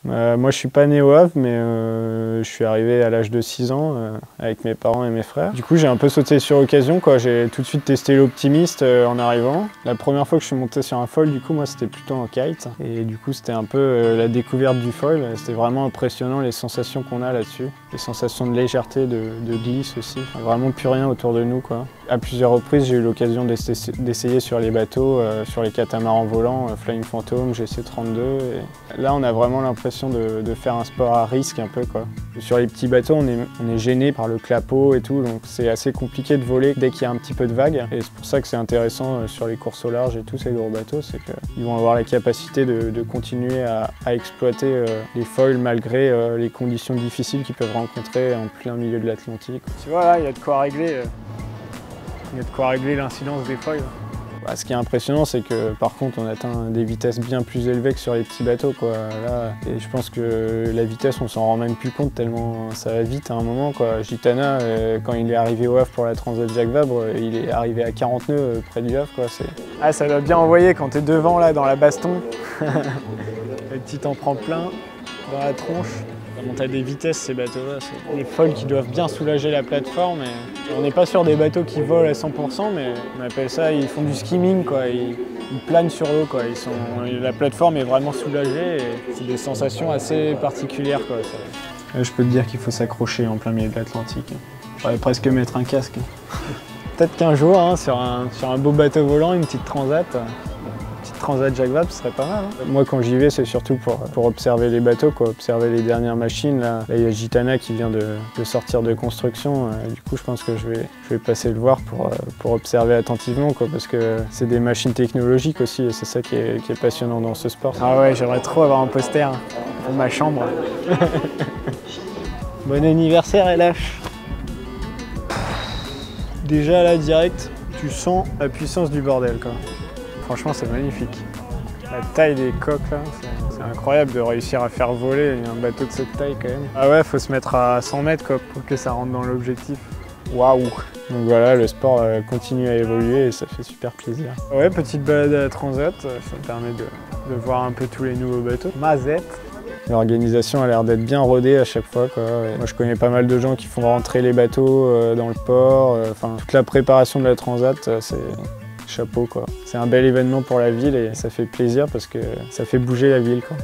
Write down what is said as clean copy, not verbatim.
Moi je suis pas né au Havre, mais je suis arrivé à l'âge de 6 ans avec mes parents et mes frères. Du coup j'ai un peu sauté sur l'occasion, quoi. J'ai tout de suite testé l'optimiste en arrivant. La première fois que je suis monté sur un foil, du coup moi c'était plutôt en kite. Et du coup c'était un peu la découverte du foil. C'était vraiment impressionnant les sensations qu'on a là-dessus. Les sensations de légèreté, de glisse aussi. Enfin, vraiment plus rien autour de nous, quoi. À plusieurs reprises j'ai eu l'occasion d'essayer sur les bateaux, sur les catamarans volants, Flying Phantom, GC32. Et là on a vraiment l'impression de faire un sport à risque un peu, quoi. Sur les petits bateaux on est gêné par le clapot et tout, donc c'est assez compliqué de voler dès qu'il y a un petit peu de vague. Et c'est pour ça que c'est intéressant sur les courses au large et tous ces gros bateaux, c'est qu'ils vont avoir la capacité de continuer à exploiter les foils malgré les conditions difficiles qu'ils peuvent rencontrer en plein milieu de l'Atlantique. Tu vois là, il y a de quoi régler, l'incidence des foils. Bah, ce qui est impressionnant, c'est que par contre on atteint des vitesses bien plus élevées que sur les petits bateaux, quoi. Là, et je pense que la vitesse, on s'en rend même plus compte tellement ça va vite à un moment, quoi. Gitana, quand il est arrivé au Havre pour la Transat Jacques Vabre, il est arrivé à 40 nœuds près du Havre, quoi. Ah, ça doit bien envoyer quand t'es devant là dans la baston. Le petit t'en prend plein dans la tronche. On a des vitesses ces bateaux-là, c'est des foils qui doivent bien soulager la plateforme. Et on n'est pas sur des bateaux qui volent à 100%, mais on appelle ça, ils font du skimming, quoi. Ils planent sur l'eau, quoi. La plateforme est vraiment soulagée et c'est des sensations assez particulières, quoi. Je peux te dire qu'il faut s'accrocher en plein milieu de l'Atlantique. Il faudrait presque mettre un casque. Peut-être qu'un jour, hein, sur un beau bateau volant, une petite transat Jacques Vabre, ce serait pas mal. Hein. Moi, quand j'y vais, c'est surtout pour observer les bateaux, quoi, observer les dernières machines. Là, il y a Gitana qui vient de sortir de construction. Du coup, je pense que je vais passer le voir pour observer attentivement, quoi, parce que c'est des machines technologiques aussi, et c'est ça qui est passionnant dans ce sport. Ah ouais, j'aimerais trop avoir un poster pour ma chambre. Bon anniversaire, LH. Déjà là, direct, tu sens la puissance du bordel, quoi. Franchement, c'est magnifique. La taille des coques, là, c'est incroyable de réussir à faire voler un bateau de cette taille, quand même. Ah ouais, faut se mettre à 100 mètres, quoi, pour que ça rentre dans l'objectif. Waouh! Donc voilà, le sport continue à évoluer et ça fait super plaisir. Ouais, petite balade à la Transat, ça me permet de voir un peu tous les nouveaux bateaux. Mazette! L'organisation a l'air d'être bien rodée à chaque fois, quoi. Moi, je connais pas mal de gens qui font rentrer les bateaux dans le port. Enfin, toute la préparation de la Transat, c'est... chapeau, quoi. C'est un bel événement pour la ville et ça fait plaisir parce que ça fait bouger la ville, quoi.